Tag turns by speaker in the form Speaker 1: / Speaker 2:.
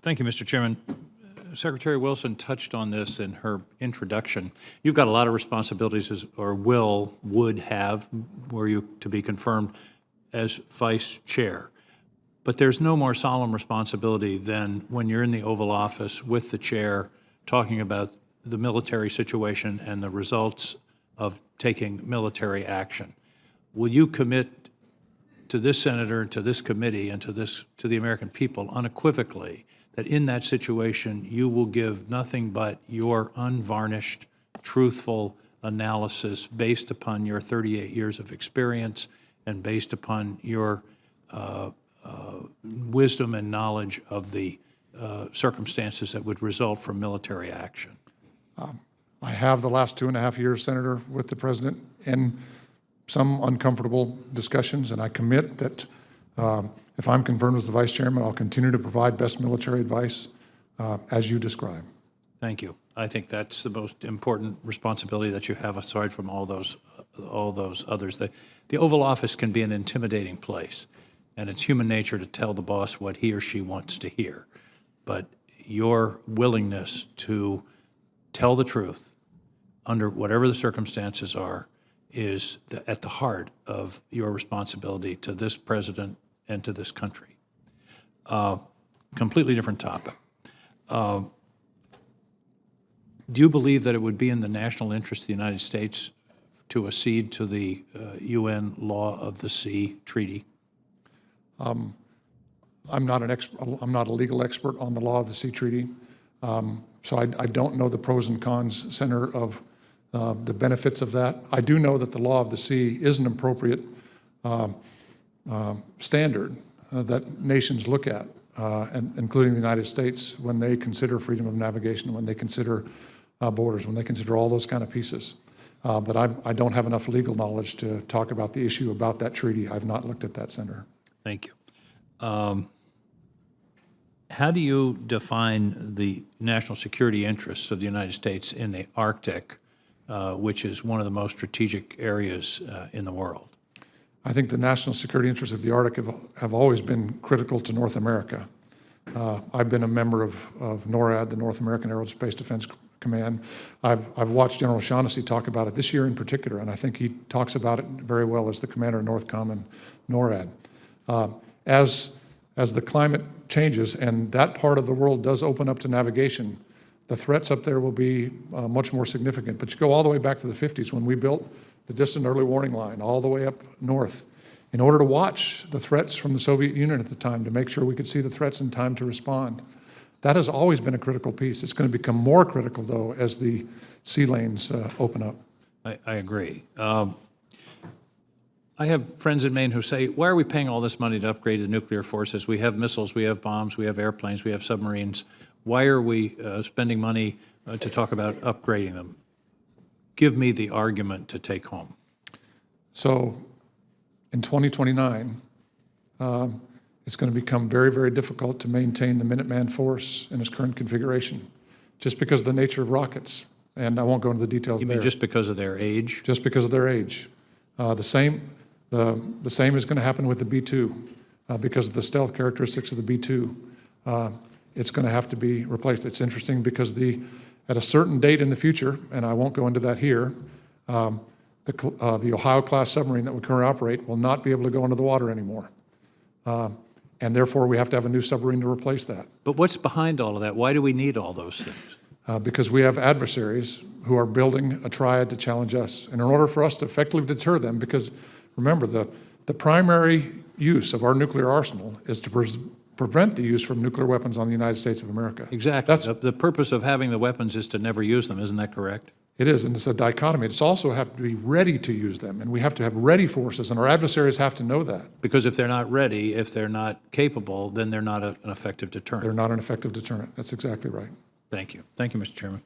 Speaker 1: Thank you, Mr. Chairman. Secretary Wilson touched on this in her introduction. You've got a lot of responsibilities, would have, were you to be confirmed, as vice chair. But there's no more solemn responsibility than when you're in the Oval Office with the chair talking about the military situation and the results of taking military action. Will you commit to this senator, to this committee, and to the American people unequivocally that in that situation you will give nothing but your unvarnished, truthful analysis based upon your 38 years of experience and based upon your wisdom and knowledge of the circumstances that would result from military action?
Speaker 2: I have the last 2.5 years, Senator, with the President in some uncomfortable discussions, and I commit that if I'm confirmed as the Vice Chairman, I'll continue to provide best military advice as you describe.
Speaker 1: Thank you. I think that's the most important responsibility that you have aside from all those others. The Oval Office can be an intimidating place, and it's human nature to tell the boss what he or she wants to hear. But your willingness to tell the truth under whatever the circumstances are is at the heart of your responsibility to this president and to this country. Completely different topic. Do you believe that it would be in the national interest of the United States to accede to the UN Law of the Sea Treaty?
Speaker 2: I'm not a legal expert on the Law of the Sea Treaty, so I don't know the pros and cons, Senator, of the benefits of that. I do know that the Law of the Sea is an appropriate standard that nations look at, and including the United States, when they consider freedom of navigation, when they consider borders, when they consider all those kind of pieces. But I don't have enough legal knowledge to talk about the issue about that treaty. I've not looked at that, Senator.
Speaker 1: Thank you. How do you define the national security interests of the United States in the Arctic, which is one of the most strategic areas in the world?
Speaker 2: I think the national security interests of the Arctic have always been critical to North America. I've been a member of NORAD, the North American Aerospace Defense Command. I've watched General Shaughnessy talk about it this year in particular, and I think he talks about it very well as the commander of NORTHCOM and NORAD. As the climate changes and that part of the world does open up to navigation, the threats up there will be much more significant. But you go all the way back to the 50s when we built the distant early warning line all the way up north in order to watch the threats from the Soviet Union at the time to make sure we could see the threats in time to respond. That has always been a critical piece. It's going to become more critical, though, as the sea lanes open up.
Speaker 1: I agree. I have friends in Maine who say, why are we paying all this money to upgrade the nuclear forces? We have missiles, we have bombs, we have airplanes, we have submarines. Why are we spending money to talk about upgrading them? Give me the argument to take home.
Speaker 2: So in 2029, it's going to become very, very difficult to maintain the Minuteman force in its current configuration, just because of the nature of rockets. And I won't go into the details there.
Speaker 1: You mean just because of their age?
Speaker 2: Just because of their age. The same is going to happen with the B-2 because of the stealth characteristics of the B-2. It's going to have to be replaced. It's interesting because at a certain date in the future, and I won't go into that here, the Ohio-class submarine that we currently operate will not be able to go into the water anymore. And therefore, we have to have a new submarine to replace that.
Speaker 1: But what's behind all of that? Why do we need all those things?
Speaker 2: Because we have adversaries who are building a triad to challenge us. And in order for us to effectively deter them, because remember, the primary use of our nuclear arsenal is to prevent the use from nuclear weapons on the United States of America.
Speaker 1: Exactly. The purpose of having the weapons is to never use them. Isn't that correct?
Speaker 2: It is, and it's a dichotomy. It's also have to be ready to use them, and we have to have ready forces, and our adversaries have to know that.
Speaker 1: Because if they're not ready, if they're not capable, then they're not an effective deterrent.
Speaker 2: They're not an effective deterrent. That's exactly right.
Speaker 1: Thank you. Thank you, Mr. Chairman.